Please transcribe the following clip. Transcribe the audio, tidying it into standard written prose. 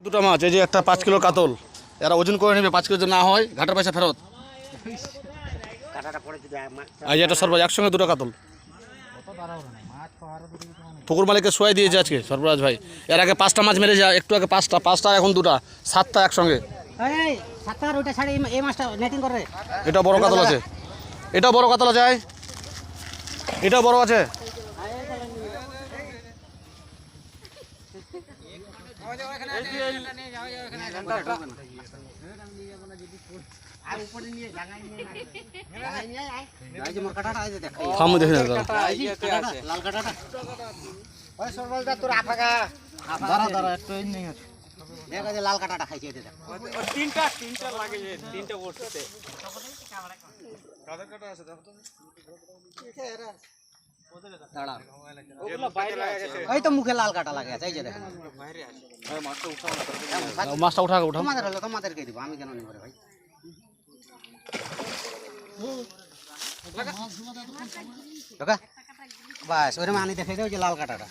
দুটো মাছ, এই যে একটা 5 কিলো কাতল, এরা ওজন করে নেবে, 5 কিলো যদি না হয় ঘাটের পয়সা ফেরত। এই যে একটা সরবরাজ, একসঙ্গে দুটো কাতল পুকুর মালিককে শোয়াই দিয়েছে আজকে সরবরাজ ভাই। এর আগে 5টা মাছ মেরে যায়, একটু আগে 5টা এখন 2টা, 7টা একসঙ্গে। এটা বড় কাতল আছে, এটা বড় কাতল আছে, এটা বড় আছে। লাল কাটাটা খাইছে তিনটা লাগে, তিনটা বসতে ওই তো মুখে লাল কাটা লাগে আছে, এই যে দেখেন মাছটা উঠা উঠা তোমাদের হলো তোমাদেরকে দিব, আমি কেন নিব রে ভাই। বাস ওরে মানি দেখাই দাও যে লাল কাটাটা।